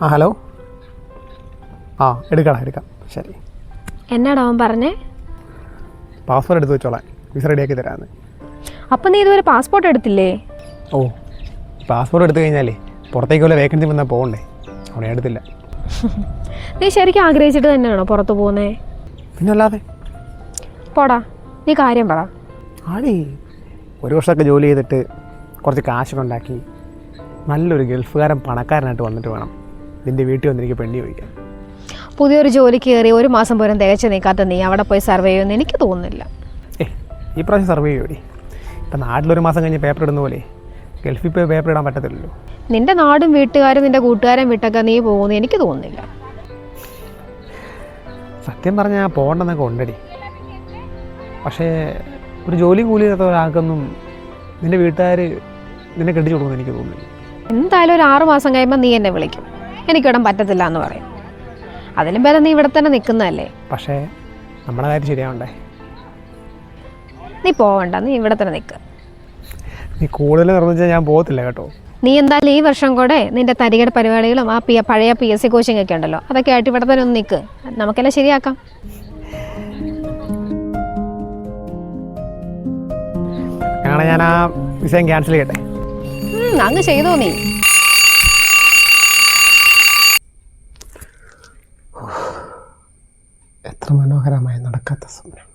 ആ ഹലോ. ആ എടുക്കാം ശരി. എന്നാടാ അവൻ പറഞ്ഞേ? പാസ്പോർട്ട് എടുത്ത് വെച്ചോളാം, വിസ റെഡിയാക്കി തരാമെന്ന്. അപ്പം നീ ഇതുവരെ പാസ്പോർട്ട് എടുത്തില്ലേ? ഓ, പാസ്പോർട്ട് എടുത്തു കഴിഞ്ഞാലേ പുറത്തേക്ക് വല്ല വേക്കൻസി വന്നാൽ പോകണ്ടേ, അവിടെ എടുത്തില്ല. നീ ശരിക്കും ആഗ്രഹിച്ചിട്ട് തന്നെയാണോ പുറത്ത് പോകുന്നേ? പിന്നെ അല്ലാതെ. പോടാ, നീ കാര്യം പറ. ആടി, ഒരു വർഷമൊക്കെ ജോലി ചെയ്തിട്ട് കുറച്ച് കാശൊക്കെ ഉണ്ടാക്കി നല്ലൊരു ഗൾഫുകാരൻ പണക്കാരനായിട്ട് വന്നിട്ട് വേണം നിൻ്റെ വീട്ടിൽ വന്നെനിക്ക് പെണ്ണി ചോദിക്കാൻ. പുതിയൊരു ജോലിക്ക് കയറി ഒരു മാസം പോലും തികച്ചു നിൽക്കാത്ത നീ അവിടെ പോയി സർവേ ചെയ്യുമെന്ന് എനിക്ക് തോന്നുന്നില്ല. ഈ പ്രാവശ്യം സർവേ ചെയ്യൂടി. ഇപ്പം നാട്ടിലൊരു മാസം കഴിഞ്ഞ് പേപ്പർ ഇടുന്ന പോലെ ഗൾഫിൽ പോയി പേപ്പർ ഇടാൻ പറ്റത്തില്ലല്ലോ. നിന്റെ നാടും വീട്ടുകാരും നിന്റെ കൂട്ടുകാരും വിട്ടൊക്കെ നീ പോകുമെന്ന് എനിക്ക് തോന്നുന്നില്ല. സത്യം പറഞ്ഞാൽ പോകണ്ടെന്നൊക്കെ ഉണ്ടടി. പക്ഷേ ഒരു ജോലിയും കൂലി ചെയ്യാത്ത ഒരാൾക്കൊന്നും നിൻ്റെ വീട്ടുകാർ നിന്നെ കെട്ടിച്ചു കൊടുക്കുമെന്ന് എനിക്ക് തോന്നുന്നില്ല. എന്തായാലും ഒരു 6 മാസം കഴിയുമ്പോൾ നീ എന്നെ വിളിക്കും, എനിക്കിവിടെ പറ്റത്തില്ല എന്ന് പറയും. അതിലും പേരെ നീ ഇവിടെ തന്നെ നിൽക്കുന്നതല്ലേ. പക്ഷേ നമ്മുടെ കാര്യം ശരിയാവണ്ടേ. നീ പോവണ്ട, നീ ഇവിടെ തന്നെ നിൽക്കുക. നീ കൂടുതൽ നിർമ്മിച്ചാൽ ഞാൻ പോകത്തില്ല കേട്ടോ. നീ എന്തായാലും ഈ വർഷം കൂടെ നിന്റെ തരികട പരിപാടികളും ആ പഴയ PSC കോച്ചിങ് ഒക്കെ ഉണ്ടല്ലോ, അതൊക്കെ ആയിട്ട് ഇവിടെ തന്നെ ഒന്ന് നിൽക്ക്, നമുക്കെല്ലാം ശരിയാക്കാം. അങ്ങനെ ഞാൻ ആ വിസയും ക്യാൻസൽ ചെയ്യട്ടെ? അങ്ങ് ചെയ്തോ നീ. എത്ര മനോഹരമായി നടക്കാത്ത സ്വപ്നം.